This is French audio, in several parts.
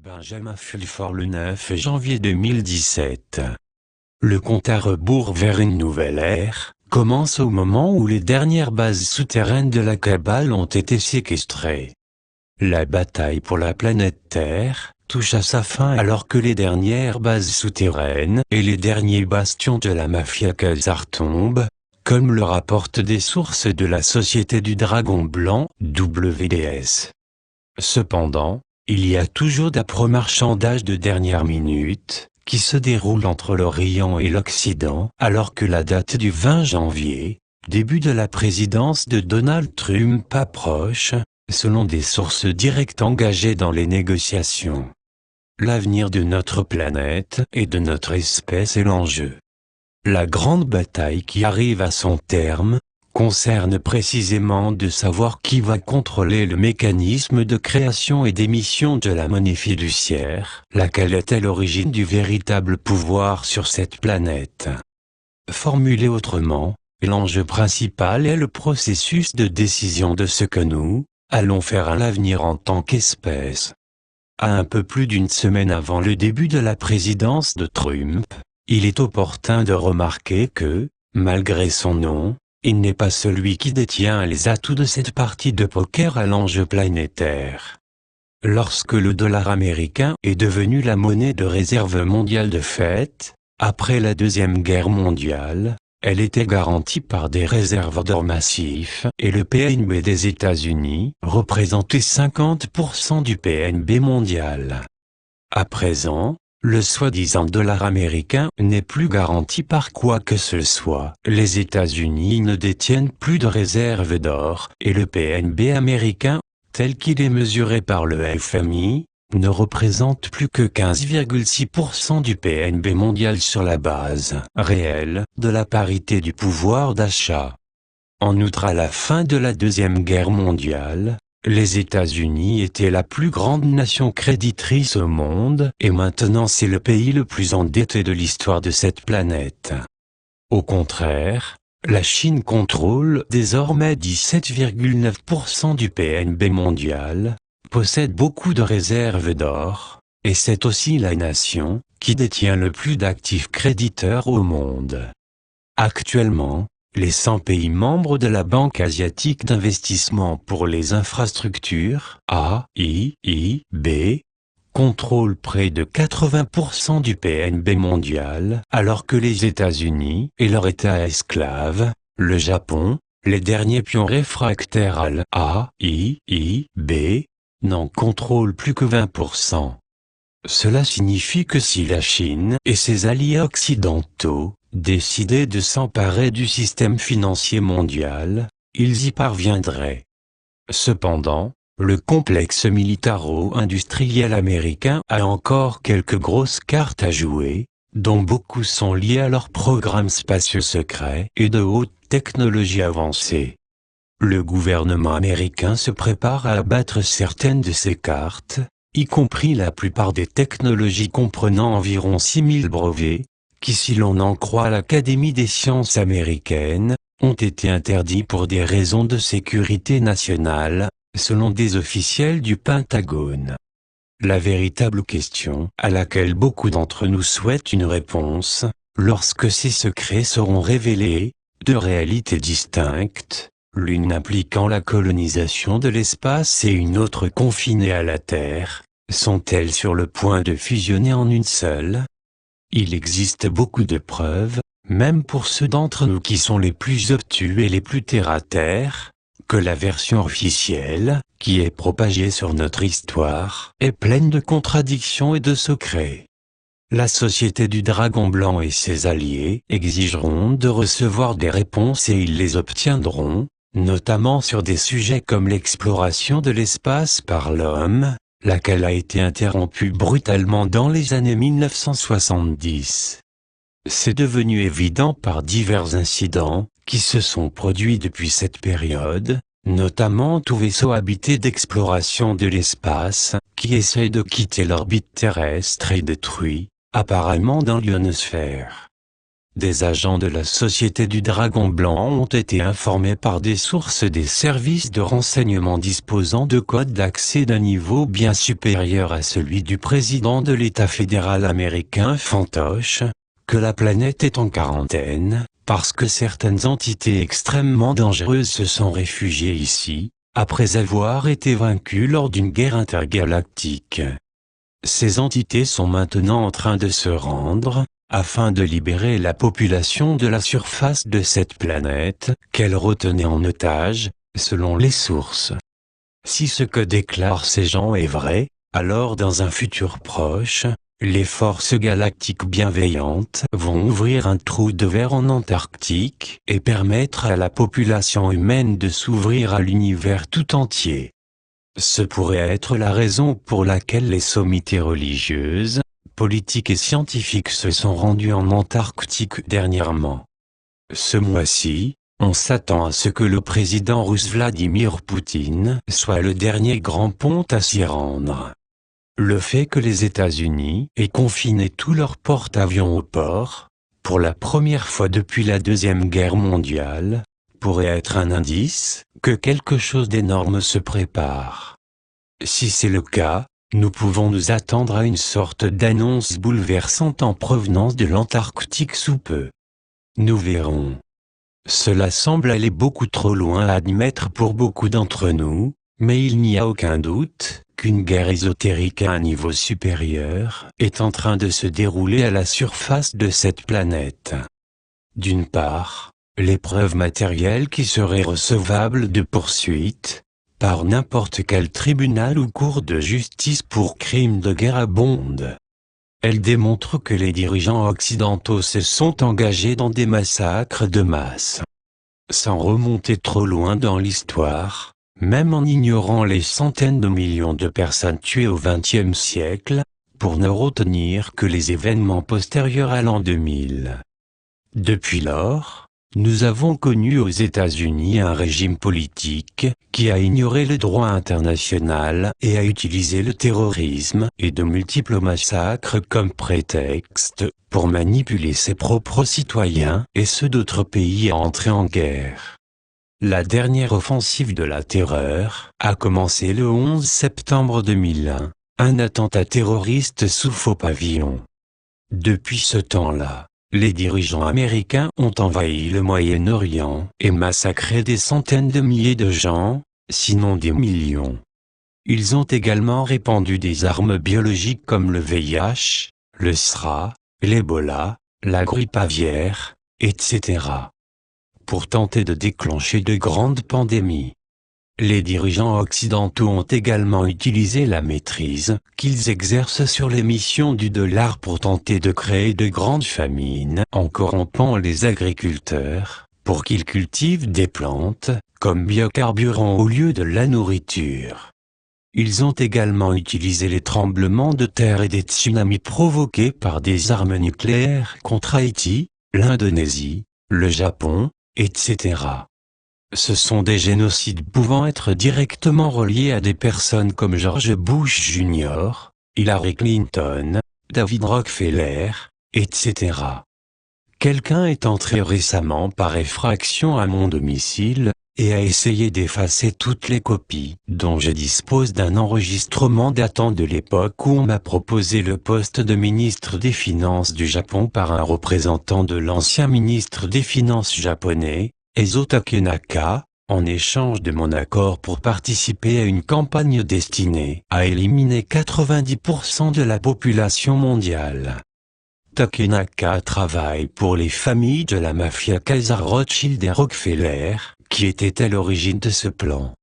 Benjamin Fulford le 9 janvier 2017. Le compte à rebours vers une nouvelle ère commence au moment où les dernières bases souterraines de la Cabale ont été séquestrées. La bataille pour la planète Terre touche à sa fin alors que les dernières bases souterraines et les derniers bastions de la mafia Khazar tombent, comme le rapportent des sources de la Société du Dragon Blanc, WDS. Cependant, il y a toujours d'âpres marchandages de dernière minute, qui se déroulent entre l'Orient et l'Occident, alors que la date du 20 janvier, début de la présidence de Donald Trump approche, selon des sources directes engagées dans les négociations. L'avenir de notre planète et de notre espèce est l'enjeu. La grande bataille qui arrive à son terme concerne précisément de savoir qui va contrôler le mécanisme de création et d'émission de la monnaie fiduciaire, laquelle est à l'origine du véritable pouvoir sur cette planète. Formulé autrement, l'enjeu principal est le processus de décision de ce que nous allons faire à l'avenir en tant qu'espèce. À un peu plus d'une semaine avant le début de la présidence de Trump, il est opportun de remarquer que, malgré son nom, il n'est pas celui qui détient les atouts de cette partie de poker à l'enjeu planétaire. Lorsque le dollar américain est devenu la monnaie de réserve mondiale de fait, après la Deuxième Guerre mondiale, elle était garantie par des réserves d'or massifs et le PNB des États-Unis représentait 50% du PNB mondial. À présent, le soi-disant dollar américain n'est plus garanti par quoi que ce soit. Les États-Unis ne détiennent plus de réserves d'or, et le PNB américain, tel qu'il est mesuré par le FMI, ne représente plus que 15,6% du PNB mondial sur la base réelle de la parité du pouvoir d'achat. En outre, à la fin de la Deuxième Guerre mondiale, les États-Unis étaient la plus grande nation créditrice au monde, et maintenant c'est le pays le plus endetté de l'histoire de cette planète. Au contraire, la Chine contrôle désormais 17,9% du PNB mondial, possède beaucoup de réserves d'or, et c'est aussi la nation qui détient le plus d'actifs créditeurs au monde. Actuellement, les 100 pays membres de la Banque asiatique d'investissement pour les infrastructures, AIIB, contrôlent près de 80% du PNB mondial, alors que les États-Unis et leur État esclave, le Japon, les derniers pions réfractaires à l'AIIB, n'en contrôlent plus que 20%. Cela signifie que si la Chine et ses alliés occidentaux décidaient de s'emparer du système financier mondial, ils y parviendraient. Cependant, le complexe militaro-industriel américain a encore quelques grosses cartes à jouer, dont beaucoup sont liées à leurs programmes spatiaux secrets et de haute technologie avancée. Le gouvernement américain se prépare à abattre certaines de ces cartes, y compris la plupart des technologies comprenant environ 6000 brevets, qui si l'on en croit l'Académie des sciences américaines, ont été interdits pour des raisons de sécurité nationale, selon des officiels du Pentagone. La véritable question, à laquelle beaucoup d'entre nous souhaitent une réponse, lorsque ces secrets seront révélés, deux réalités distinctes, l'une impliquant la colonisation de l'espace et une autre confinée à la Terre, sont-elles sur le point de fusionner en une seule? Il existe beaucoup de preuves, même pour ceux d'entre nous qui sont les plus obtus et les plus terre-à-terre, que la version officielle, qui est propagée sur notre histoire, est pleine de contradictions et de secrets. La Société du Dragon Blanc et ses alliés exigeront de recevoir des réponses et ils les obtiendront, notamment sur des sujets comme l'exploration de l'espace par l'homme, laquelle a été interrompue brutalement dans les années 1970. C'est devenu évident par divers incidents qui se sont produits depuis cette période, notamment tout vaisseau habité d'exploration de l'espace, qui essaie de quitter l'orbite terrestre et détruit, apparemment dans l'ionosphère. des agents de la Société du Dragon Blanc ont été informés par des sources des services de renseignement disposant de codes d'accès d'un niveau bien supérieur à celui du président de l'État fédéral américain Fantoche, que la planète est en quarantaine, parce que certaines entités extrêmement dangereuses se sont réfugiées ici, après avoir été vaincues lors d'une guerre intergalactique. Ces entités sont maintenant en train de se rendre, afin de libérer la population de la surface de cette planète, qu'elles retenaient en otage, selon les sources. Si ce que déclarent ces gens est vrai, alors dans un futur proche, les forces galactiques bienveillantes vont ouvrir un trou de verre en Antarctique et permettre à la population humaine de s'ouvrir à l'univers tout entier. Ce pourrait être la raison pour laquelle les sommités religieuses, politiques et scientifiques se sont rendus en Antarctique dernièrement. Ce mois-ci, on s'attend à ce que le président russe Vladimir Poutine soit le dernier grand ponte à s'y rendre. Le fait que les États-Unis aient confiné tous leurs porte-avions au port, pour la première fois depuis la Deuxième Guerre mondiale, pourrait être un indice que quelque chose d'énorme se prépare. Si c'est le cas, nous pouvons nous attendre à une sorte d'annonce bouleversante en provenance de l'Antarctique sous peu. Nous verrons. Cela semble aller beaucoup trop loin à admettre pour beaucoup d'entre nous, mais il n'y a aucun doute qu'une guerre ésotérique à un niveau supérieur est en train de se dérouler à la surface de cette planète. D'une part, les preuves matérielles qui seraient recevables de poursuite, par n'importe quel tribunal ou cour de justice pour crimes de guerre abondent. Elles démontrent que les dirigeants occidentaux se sont engagés dans des massacres de masse. Sans remonter trop loin dans l'histoire, même en ignorant les centaines de millions de personnes tuées au XXe siècle, pour ne retenir que les événements postérieurs à l'an 2000. Depuis lors, nous avons connu aux États-Unis un régime politique qui a ignoré le droit international et a utilisé le terrorisme et de multiples massacres comme prétexte pour manipuler ses propres citoyens et ceux d'autres pays à entrer en guerre. La dernière offensive de la terreur a commencé le 11 septembre 2001, un attentat terroriste sous faux pavillon. Depuis ce temps-là, les dirigeants américains ont envahi le Moyen-Orient et massacré des centaines de milliers de gens, sinon des millions. Ils ont également répandu des armes biologiques comme le VIH, le SRA, l'Ebola, la grippe aviaire, etc. pour tenter de déclencher de grandes pandémies. Les dirigeants occidentaux ont également utilisé la maîtrise qu'ils exercent sur les missions du dollar pour tenter de créer de grandes famines en corrompant les agriculteurs, pour qu'ils cultivent des plantes, comme biocarburant au lieu de la nourriture. Ils ont également utilisé les tremblements de terre et des tsunamis provoqués par des armes nucléaires contre Haïti, l'Indonésie, le Japon, etc. Ce sont des génocides pouvant être directement reliés à des personnes comme George Bush Jr., Hillary Clinton, David Rockefeller, etc. Quelqu'un est entré récemment par effraction à mon domicile, et a essayé d'effacer toutes les copies, dont je dispose d'un enregistrement datant de l'époque où on m'a proposé le poste de ministre des Finances du Japon par un représentant de l'ancien ministre des Finances japonais, Ezo Takenaka, en échange de mon accord pour participer à une campagne destinée à éliminer 90% de la population mondiale. Takenaka travaille pour les familles de la mafia Kaiser Rothschild et Rockefeller, qui étaient à l'origine de ce plan.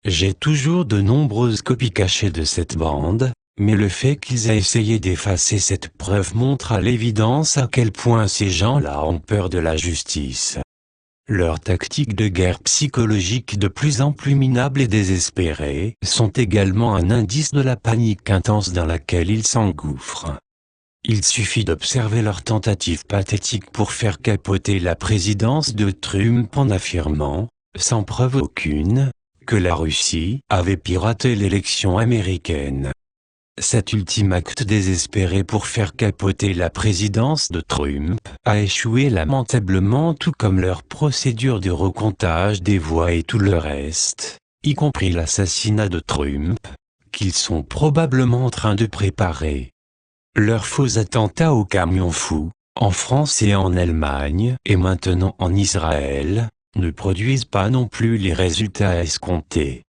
J'ai toujours de nombreuses copies cachées de cette bande, mais le fait qu'ils aient essayé d'effacer cette preuve montre à l'évidence à quel point ces gens-là ont peur de la justice. Leurs tactiques de guerre psychologique de plus en plus minables et désespérées sont également un indice de la panique intense dans laquelle ils s'engouffrent. Il suffit d'observer leurs tentatives pathétiques pour faire capoter la présidence de Trump en affirmant, sans preuve aucune, que la Russie avait piraté l'élection américaine. Cet ultime acte désespéré pour faire capoter la présidence de Trump a échoué lamentablement, tout comme leur procédure de recomptage des voix et tout le reste, y compris l'assassinat de Trump, qu'ils sont probablement en train de préparer. Leurs faux attentats au camion fou, en France et en Allemagne, et maintenant en Israël, ne produisent pas non plus les résultats escomptés.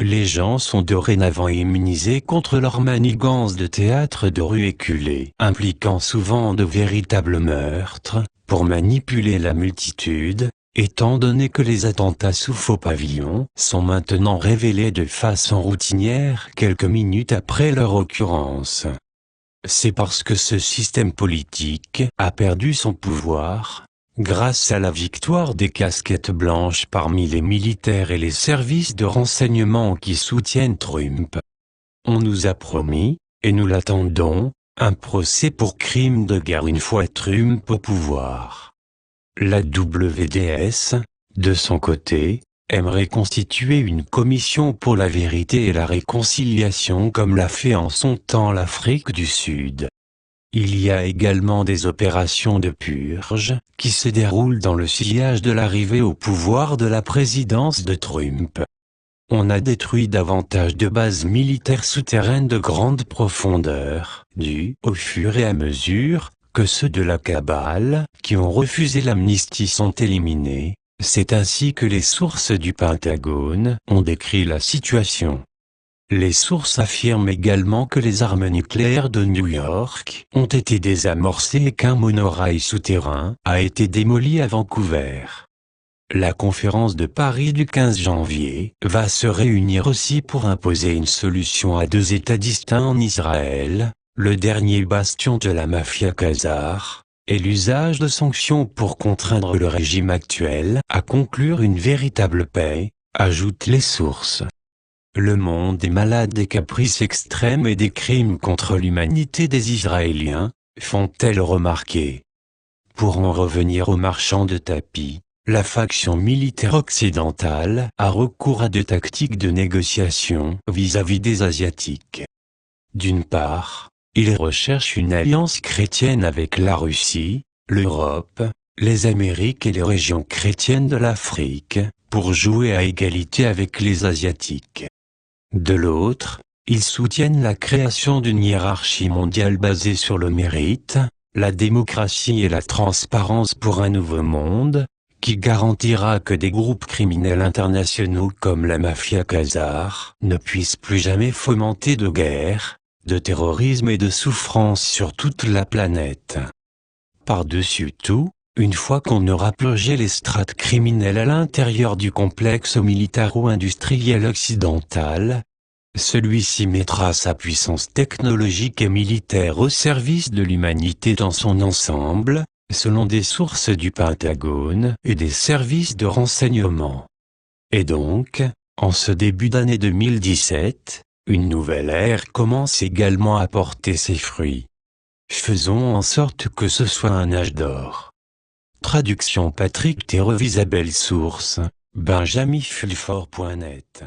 Les gens sont dorénavant immunisés contre leur manigance de théâtre de rue éculé, impliquant souvent de véritables meurtres, pour manipuler la multitude, étant donné que les attentats sous faux pavillons sont maintenant révélés de façon routinière quelques minutes après leur occurrence. C'est parce que ce système politique a perdu son pouvoir, grâce à la victoire des casquettes blanches parmi les militaires et les services de renseignement qui soutiennent Trump. On nous a promis, et nous l'attendons, un procès pour crime de guerre une fois Trump au pouvoir. La WDS, de son côté, aimerait constituer une commission pour la vérité et la réconciliation comme l'a fait en son temps l'Afrique du Sud. Il y a également des opérations de purge qui se déroulent dans le sillage de l'arrivée au pouvoir de la présidence de Trump. On a détruit davantage de bases militaires souterraines de grande profondeur, dues au fur et à mesure que ceux de la cabale qui ont refusé l'amnistie sont éliminés. C'est ainsi que les sources du Pentagone ont décrit la situation. Les sources affirment également que les armes nucléaires de New York ont été désamorcées et qu'un monorail souterrain a été démoli à Vancouver. La conférence de Paris du 15 janvier va se réunir aussi pour imposer une solution à deux États distincts en Israël, le dernier bastion de la mafia khazare, et l'usage de sanctions pour contraindre le régime actuel à conclure une véritable paix, ajoutent les sources. Le monde est malade des caprices extrêmes et des crimes contre l'humanité des Israéliens, font-elles remarquer. Pour en revenir aux marchands de tapis, la faction militaire occidentale a recours à des tactiques de négociation vis-à-vis des Asiatiques. D'une part, ils recherchent une alliance chrétienne avec la Russie, l'Europe, les Amériques et les régions chrétiennes de l'Afrique, pour jouer à égalité avec les Asiatiques. De l'autre, ils soutiennent la création d'une hiérarchie mondiale basée sur le mérite, la démocratie et la transparence pour un nouveau monde, qui garantira que des groupes criminels internationaux comme la mafia khazare ne puissent plus jamais fomenter de guerre, de terrorisme et de souffrance sur toute la planète. Par-dessus tout, une fois qu'on aura purgé les strates criminelles à l'intérieur du complexe militaro-industriel occidental, celui-ci mettra sa puissance technologique et militaire au service de l'humanité dans son ensemble, selon des sources du Pentagone et des services de renseignement. Et donc, en ce début d'année 2017, une nouvelle ère commence également à porter ses fruits. Faisons en sorte que ce soit un âge d'or. Traduction Patrick Théroux. Isabelle Source, benjaminfulfort.net